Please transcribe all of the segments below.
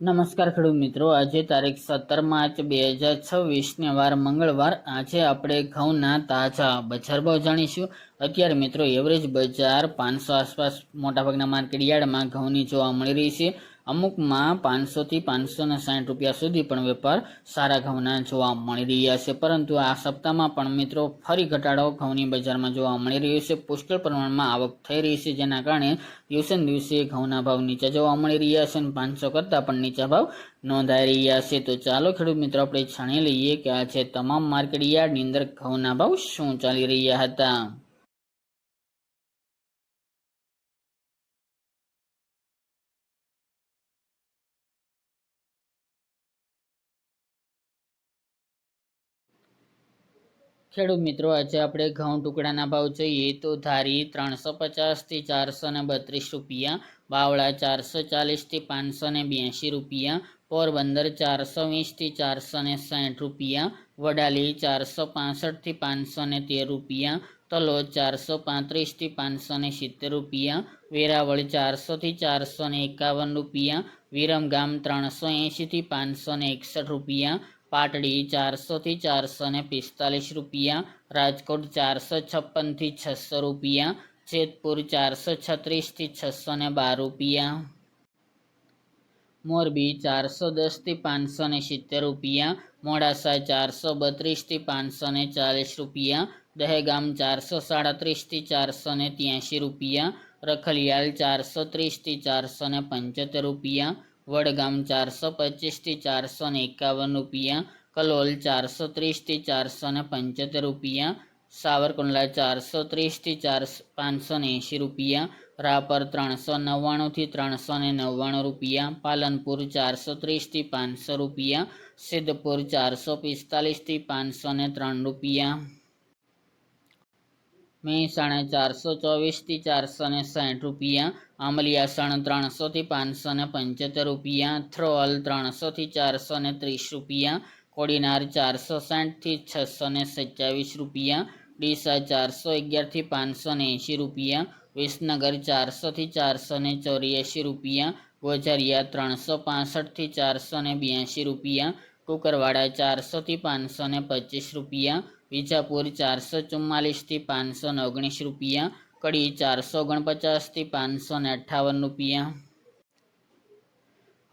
નમસ્કાર ખેડૂત મિત્રો, આજે તારીખ 17 માર્ચ 2026 વાર મંગળવાર. આજે આપણે ઘઉંના તાજા બજાર ભાવ જાણીશું. અત્યારે મિત્રો એવરેજ બજાર 500 આસપાસ મોટાભાગના માર્કેટ યાર્ડમાં ઘઉંની જોવા મળી રહી છે. અમુકમાં 500 થી 560 રૂપિયા સુધી પણ વેપાર સારા ઘઉંના જોવા મળી રહ્યા છે. પરંતુ આ સપ્તાહમાં પણ મિત્રો ફરી ઘટાડો ઘઉંની બજારમાં જોવા મળી રહ્યો છે. પુષ્કળ પ્રમાણમાં આવક થઈ રહી છે, જેના કારણે દિવસે દિવસે ઘઉંના ભાવ નીચે જોવા મળી રહ્યા છે અને 500 કરતાં પણ નીચા ભાવ નોંધાઈ રહ્યા છે. તો ચાલો ખેડૂત મિત્રો આપણે જાણી લઈએ કે આજે તમામ માર્કેટ યાર્ડની અંદર ઘઉંના ભાવ શું ચાલી રહ્યા હતા. ખેડૂત મિત્રો, આજે આપણે ઘઉં ટુકડાના ભાવ જોઈએ તો ધારી 350 થી 432 રૂપિયા, બાવળા 440 થી 582 રૂપિયા, પોરબંદર 420 થી 460 રૂપિયા, વડાલી 465 થી 513 રૂપિયા, તલોદ 435 થી 570 રૂપિયા, વેરાવળ 400 થી 451 રૂપિયા, વિરમગામ 380 થી 561 રૂપિયા, પાટડી 400 થી 445 રૂપિયા, રાજકોટ 456 થી 600 રૂપિયા, જેતપુર 436 થી 612 રૂપિયા, મોરબી 410 થી 570 રૂપિયા, મોડાસા 432 થી 540 રૂપિયા, દહેગામ 437 થી 483 રૂપિયા, રખલિયાલ 430 થી 475 રૂપિયા, વડગામ 425 થી 451 રૂપિયા, કલોલ 430 થી 475 રૂપિયા, સાવરકુંડલા 430 થી 580 રૂપિયા, રાપર 399 થી 399 રૂપિયા, પાલનપુર 430 થી 500 રૂપિયા, સિદ્ધપુર 445 થી 503 રૂપિયા, મહેસાણા 424 થી 460 રૂપિયા, આંબલિયાસણ 300 થી 575 રૂપિયા, થ્રોલ 300 થી 430 રૂપિયા, કોડીનાર 460 થી 627 રૂપિયા, ડીસા 411 થી 580 રૂપિયા, વિસનગર 400 થી 484 રૂપિયા, ગોઝારિયા 365 થી 482 રૂપિયા, કુકરવાડા 400 થી 525 રૂપિયા, વિજાપુર 444 થી 519 રૂપિયા, કડી 449 થી 558 રૂપિયા,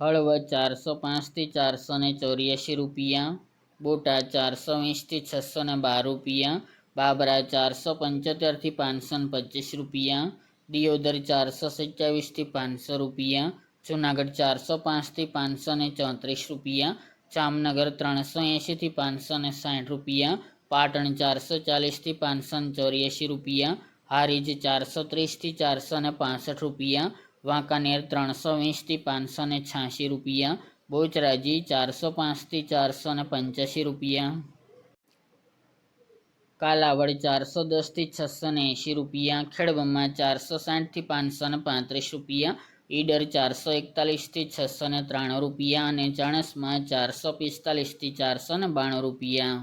હળવદ 405 થી 484 રૂપિયા, બોટાદ 420 થી 612 રૂપિયા, બાબરા 475 થી 525 રૂપિયા, દિયોદર 427 થી 500 રૂપિયા, જુનાગઢ 405 થી 534 રૂપિયા, જામનગર 380 થી 560 રૂપિયા, પાટણ 440 થી 584 રૂપિયા, હારીજ 430 થી 465 રૂપિયા, વાંકાનેર 320 થી 586 રૂપિયા, બોચરાજી 405 થી 485 રૂપિયા, કાલાવડ 410 થી 680 રૂપિયા, ખેડબ્રહ્મા 460 થી 535 રૂપિયા, ઈડર 441 થી 603 રૂપિયા અને ચાણસ્મા 445 થી 492 રૂપિયા.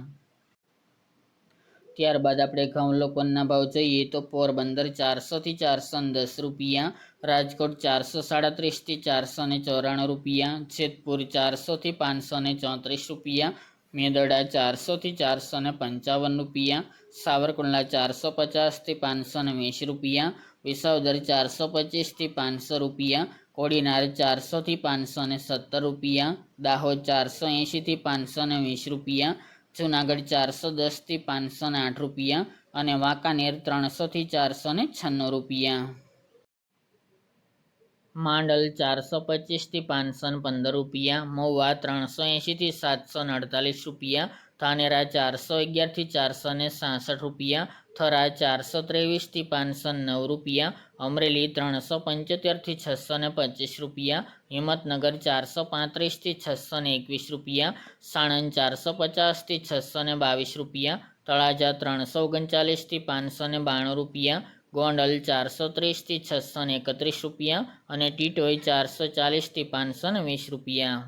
ત્યારબાદ આપણે ઘઉં લોકોના ભાવ જોઈએ તો પોરબંદર 400 થી 410 રૂપિયા, રાજકોટ 437 થી 494 રૂપિયા, જેતપુર 400 થી 534 રૂપિયા, મેદરડા 400 થી 455 રૂપિયા, સાવરકુંડલા 450 થી 520 રૂપિયા, વિસાવદર 425 થી 500 રૂપિયા, કોડીનાર 400 થી 517 રૂપિયા, દાહોદ 480 થી 520 રૂપિયા, જુનાગઢ 410 થી 508 રૂપિયા અને વાંકાનેર 300 થી 496 રૂપિયા. માંડલ 425 થી 515 રૂપિયા, મહુવા 380 થી 748 રૂપિયા, ધાનેરા 411 થી 466 રૂપિયા, થરા 423 થી 509 રૂપિયા, અમરેલી 375 થી 625 રૂપિયા, હિંમતનગર 435 થી 621 રૂપિયા, સાણંદ 450 થી 622 રૂપિયા, તળાજા 339 થી 592 રૂપિયા, ગોંડલ 430 થી 631 રૂપિયા અને ટીટોઈ 440 થી 520 રૂપિયા.